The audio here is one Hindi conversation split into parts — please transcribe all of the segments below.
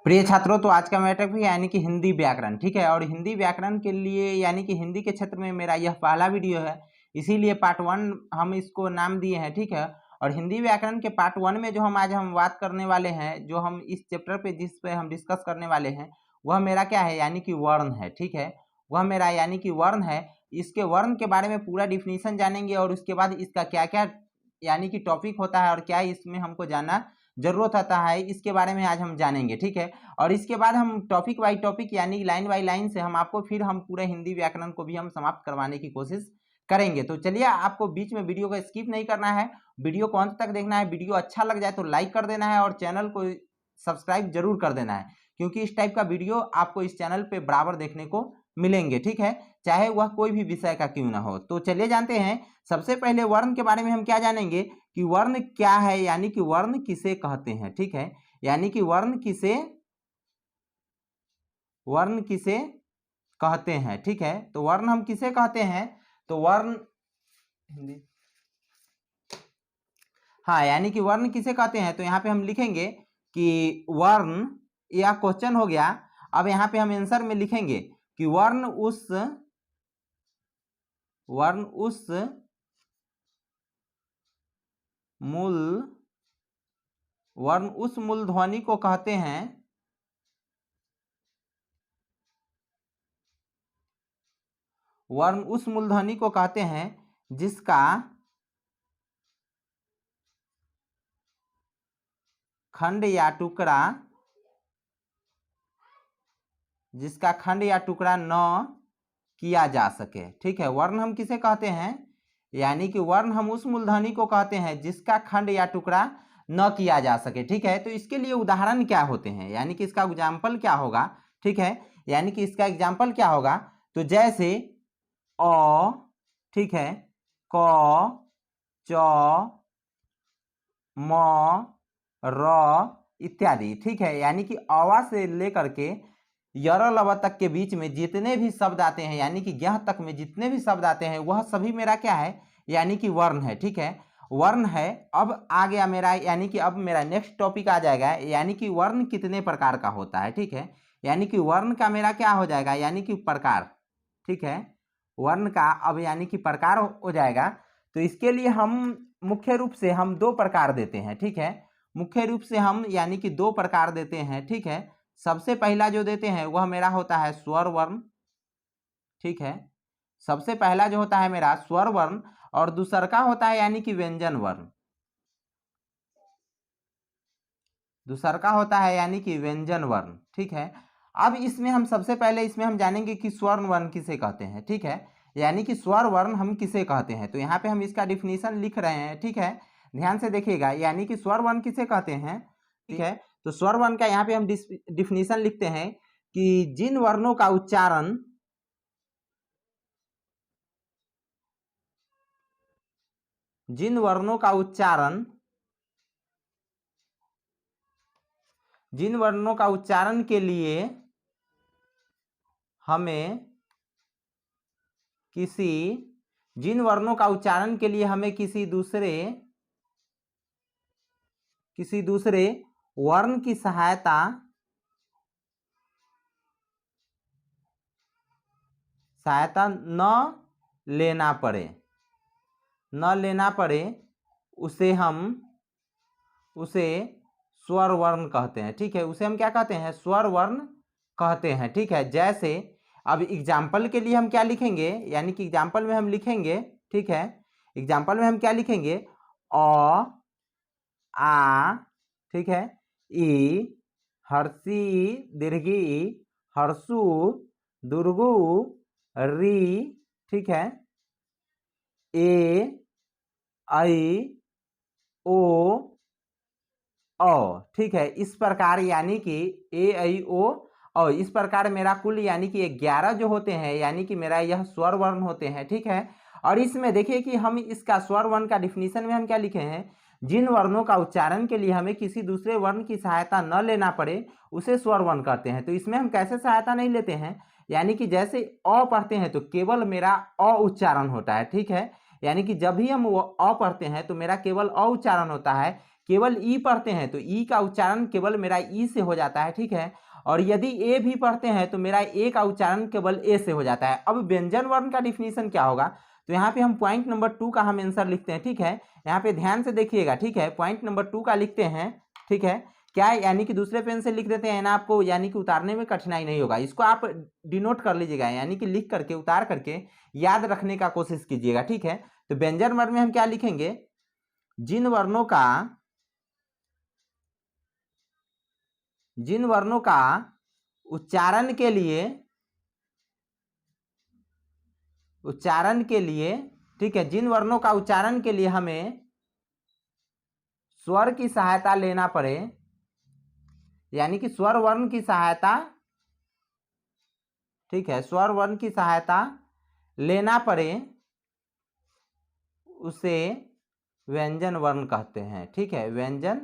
प्रिय छात्रों, तो आज का मेरा टॉपिक यानी कि हिंदी व्याकरण, ठीक है। और हिंदी व्याकरण के लिए यानी कि हिंदी के क्षेत्र में मेरा यह पहला वीडियो है, इसीलिए पार्ट 1 हम इसको नाम दिए हैं, ठीक है। और हिंदी व्याकरण के पार्ट 1 में जो आज हम बात करने वाले हैं, जो हम इस चैप्टर पे जिस पे हम डिस्कस करने वाले हैं, वह मेरा क्या है यानी कि वर्ण है, ठीक है। वह मेरा यानी कि वर्ण है। इसके वर्ण के बारे में पूरा डिफिनीशन जानेंगे और उसके बाद इसका क्या क्या यानी कि टॉपिक होता है और क्या इसमें हमको जानना जरूरत आता है, इसके बारे में आज हम जानेंगे, ठीक है। और इसके बाद हम टॉपिक बाय टॉपिक यानी लाइन बाय लाइन से हम आपको फिर हम पूरे हिंदी व्याकरण को भी हम समाप्त करवाने की कोशिश करेंगे। तो चलिए, आपको बीच में वीडियो को स्किप नहीं करना है, वीडियो को अंत तक देखना है। वीडियो अच्छा लग जाए तो लाइक कर देना है और चैनल को सब्सक्राइब जरूर कर देना है, क्योंकि इस टाइप का वीडियो आपको इस चैनल पे बराबर देखने को मिलेंगे, ठीक है, चाहे वह कोई भी विषय का क्यों ना हो। तो चलिए जानते हैं, सबसे पहले वर्ण के बारे में हम क्या जानेंगे कि वर्ण क्या है, यानी कि वर्ण किसे कहते हैं, ठीक है। यानी कि वर्ण किसे कहते हैं, ठीक है। तो वर्ण हम किसे कहते हैं, तो वर्ण हिंदी, हाँ, यानी कि वर्ण किसे कहते हैं, तो यहाँ पे हम लिखेंगे कि वर्ण, यह क्वेश्चन हो गया। अब यहाँ पे हम आंसर में लिखेंगे कि वर्ण उस मूल ध्वनि को कहते हैं जिसका खंड या टुकड़ा न किया जा सके, ठीक है। वर्ण हम किसे कहते हैं, यानी कि वर्ण हम उस मूलध्वनि को कहते हैं जिसका खंड या टुकड़ा न किया जा सके, ठीक है। तो इसके लिए उदाहरण क्या होते हैं, यानी कि इसका एग्जाम्पल क्या होगा, ठीक है। यानी कि इसका एग्जाम्पल क्या होगा, तो जैसे अ, ठीक है, क, च, म, र इत्यादि, ठीक है। यानी कि अवा से लेकर के यरल अव तक के बीच में जितने भी शब्द आते हैं, यानी कि यह तक में जितने भी शब्द आते हैं, वह सभी मेरा क्या है, यानी कि वर्ण है, ठीक है, वर्ण है। अब आ गया मेरा, यानी कि अब मेरा नेक्स्ट टॉपिक आ जाएगा, यानी कि वर्ण कितने प्रकार का होता है, ठीक है। यानी कि वर्ण का मेरा क्या हो जाएगा, यानी कि प्रकार, ठीक है। वर्ण का अब यानी कि प्रकार हो जाएगा। तो इसके लिए हम मुख्य रूप से हम दो प्रकार देते हैं, ठीक है। मुख्य रूप से हम यानी कि दो प्रकार देते हैं, ठीक है। सबसे पहला जो देते हैं वह मेरा होता है स्वर वर्ण, ठीक है। सबसे पहला जो होता है मेरा स्वर वर्ण, और दूसरा का होता है यानी कि व्यंजन वर्ण। दूसरा का होता है यानी कि व्यंजन वर्ण, ठीक है। अब इसमें हम सबसे पहले इसमें हम जानेंगे कि स्वर वर्ण किसे कहते हैं, ठीक है। यानी कि स्वर वर्ण हम किसे कहते हैं, तो यहाँ पे हम इसका डिफिनीशन लिख रहे हैं, ठीक है। ध्यान से देखिएगा, यानी कि स्वर वर्ण किसे कहते हैं, ठीक है। तो स्वर वर्ण का यहाँ पे हम डिफिनीशन लिखते हैं कि जिन वर्णों का उच्चारण जिन वर्णों का उच्चारण के लिए हमें किसी दूसरे वर्ण की सहायता न लेना पड़े उसे स्वर वर्ण कहते हैं, ठीक है। उसे हम क्या कहते हैं, स्वर वर्ण कहते हैं, ठीक है। जैसे अब एग्जाम्पल के लिए हम क्या लिखेंगे, यानी कि एग्जाम्पल में हम लिखेंगे, ठीक है। एग्जाम्पल में हम क्या लिखेंगे, अ, आ, ठीक है, ई, हर्षी दीर्घी, हर्षु दुर्गु, री, ठीक है, ए, आई, ओ, ठीक है। इस प्रकार यानी कि ए, आई, ओ, इस प्रकार मेरा कुल यानी कि 11 जो होते हैं, यानी कि मेरा यह स्वर वर्ण होते हैं, ठीक है। और इसमें देखिए कि हम इसका स्वर वर्ण का डिफिनीशन में हम क्या लिखे हैं, जिन वर्णों का उच्चारण के लिए हमें किसी दूसरे वर्ण की सहायता न लेना पड़े उसे स्वर वर्ण कहते हैं। तो इसमें हम कैसे सहायता नहीं लेते हैं, यानी कि जैसे अ पढ़ते हैं तो केवल मेरा अ उच्चारण होता है, ठीक है। यानी कि जब भी हम अ पढ़ते हैं तो मेरा केवल अ उच्चारण होता है, केवल ई पढ़ते हैं तो ई का उच्चारण केवल मेरा ई से हो जाता है, ठीक है। और यदि ए भी पढ़ते हैं तो मेरा ए का उच्चारण केवल ए से हो जाता है। अब व्यंजन वर्ण का डिफिनीशन क्या होगा, तो यहाँ पे हम पॉइंट नंबर 2 का हम आंसर लिखते हैं, ठीक है। यहाँ पे ध्यान से देखिएगा, ठीक है। पॉइंट नंबर 2 का लिखते हैं, ठीक है। क्या यानी कि दूसरे पेन से लिख देते हैं ना, आपको यानी कि उतारने में कठिनाई नहीं होगा। इसको आप डिनोट कर लीजिएगा, यानी कि लिख करके उतार करके याद रखने का कोशिश कीजिएगा, ठीक है। तो व्यंजन वर्ण में हम क्या लिखेंगे, जिन वर्णों का उच्चारण के लिए, ठीक है, जिन वर्णों का उच्चारण के लिए हमें स्वर की सहायता लेना पड़े, यानी कि स्वर वर्ण की सहायता, ठीक है, स्वर वर्ण की सहायता लेना पड़े, उसे व्यंजन वर्ण कहते हैं, ठीक है, व्यंजन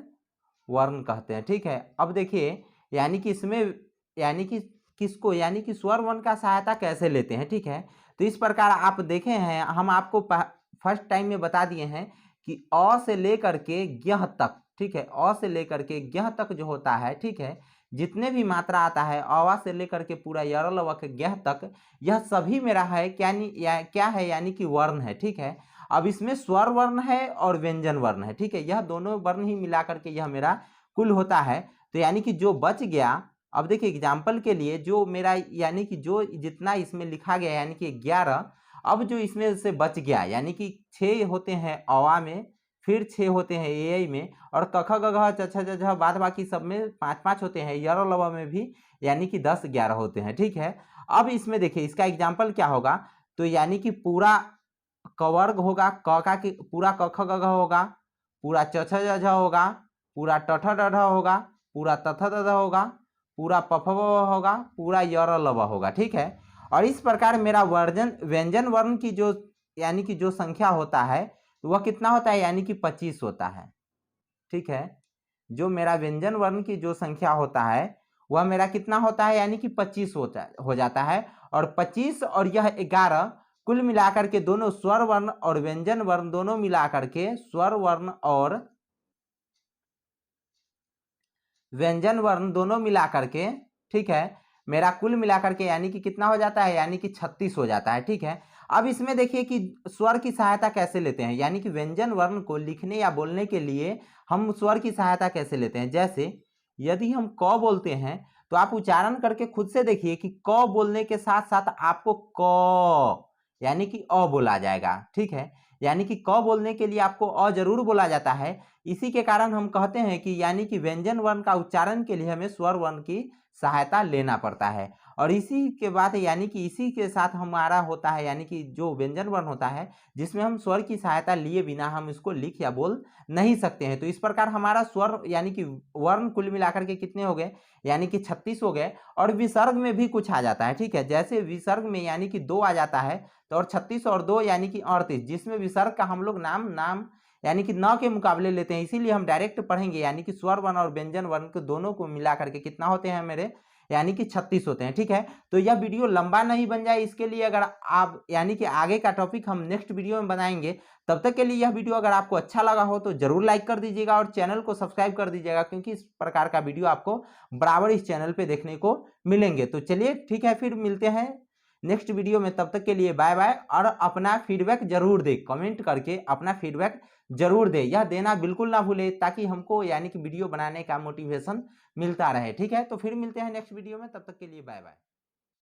वर्ण कहते हैं, ठीक है। अब देखिए, यानी कि इसमें यानी कि किसको, यानी कि स्वर वर्ण का सहायता कैसे लेते हैं, ठीक है। तो इस प्रकार आप देखे हैं, हम आपको फर्स्ट टाइम में बता दिए हैं कि अ से लेकर के ज्ञ तक, ठीक है, अ से लेकर के ज्ञ तक जो होता है, ठीक है, जितने भी मात्रा आता है अ से लेकर के पूरा य ल व के ज्ञ तक, यह सभी मेरा है क्या है, यानी कि वर्ण है, ठीक है। अब इसमें स्वर वर्ण है और व्यंजन वर्ण है, ठीक है, यह दोनों वर्ण ही मिला करके यह मेरा कुल होता है। तो यानी कि जो बच गया, अब देखिए एग्जाम्पल के लिए जो मेरा यानी कि जो जितना इसमें लिखा गया यानी कि 11, अब जो इसमें से बच गया यानी कि 6 होते हैं अवा में, फिर 6 होते हैं ए में, और क ख ग घ छ छ ज झ बाद बाकी सब में 5-5 होते हैं, य र ल व में भी यानी कि 10-11 होते हैं, ठीक है। अब इसमें देखिए इसका एग्जाम्पल क्या होगा, तो यानी कि पूरा क वर्ग होगा, क का पूरा क ख ग घ होगा, पूरा च छ ज झ होगा, पूरा ट ठ ड ढ होगा, पूरा त थ द ध होगा, पूरा प फ ब होगा, पूरा य र ल व होगा, ठीक है। और इस प्रकार मेरा व्यंजन वर्ण की जो यानी कि जो संख्या होता है वह कितना होता है, यानी कि 25 होता है, ठीक है। जो मेरा व्यंजन वर्ण की जो संख्या होता है वह मेरा कितना होता है, यानी कि 25 हो जाता है। और 25 और यह 11 कुल मिलाकर के दोनों स्वर वर्ण और व्यंजन वर्ण दोनों मिलाकर के स्वर वर्ण और व्यंजन वर्ण दोनों मिलाकर के, ठीक है, मेरा कुल मिलाकर के यानी कि कितना हो जाता है, यानी कि 36 हो जाता है, ठीक है। अब इसमें देखिए कि स्वर की सहायता कैसे लेते हैं, यानी कि व्यंजन वर्ण को लिखने या बोलने के लिए हम स्वर की सहायता कैसे लेते हैं। जैसे यदि हम क बोलते हैं तो आप उच्चारण करके खुद से देखिए कि क बोलने के साथ साथ आपको क यानी कि अ बोला जाएगा, ठीक है। यानी कि क बोलने के लिए आपको अ जरूर बोला जाता है। इसी के कारण हम कहते हैं कि यानी कि व्यंजन वर्ण का उच्चारण के लिए हमें स्वर वर्ण की सहायता लेना पड़ता है। और इसी के बाद यानी कि इसी के साथ हमारा होता है यानी कि जो व्यंजन वर्ण होता है जिसमें हम स्वर की सहायता लिए बिना हम इसको लिख या बोल नहीं सकते हैं। तो इस प्रकार हमारा स्वर यानी कि वर्ण कुल मिलाकर के कितने हो गए, यानी कि 36 हो गए। और विसर्ग में भी कुछ आ जाता है, ठीक है। जैसे विसर्ग में यानी कि 2 आ जाता है तो और 36 और 2 यानी कि 38, जिसमें विसर्ग का हम लोग नाम यानी कि न के मुकाबले लेते हैं, इसीलिए हम डायरेक्ट पढ़ेंगे यानी कि स्वर वर्ण और व्यंजन वर्ण को दोनों को मिला करके कितना होते हैं मेरे, यानी कि 36 होते हैं, ठीक है। तो यह वीडियो लंबा नहीं बन जाए इसके लिए अगर आप यानी कि आगे का टॉपिक हम नेक्स्ट वीडियो में बनाएंगे, तब तक के लिए यह वीडियो अगर आपको अच्छा लगा हो तो जरूर लाइक कर दीजिएगा और चैनल को सब्सक्राइब कर दीजिएगा, क्योंकि इस प्रकार का वीडियो आपको बराबर इस चैनल पे देखने को मिलेंगे। तो चलिए ठीक है, फिर मिलते हैं नेक्स्ट वीडियो में, तब तक के लिए बाय बाय। और अपना फीडबैक जरूर दे, कमेंट करके अपना फीडबैक जरूर दे, यह देना बिल्कुल ना भूले ताकि हमको यानी कि वीडियो बनाने का मोटिवेशन मिलता रहे, ठीक है। तो फिर मिलते हैं नेक्स्ट वीडियो में, तब तक के लिए बाय बाय।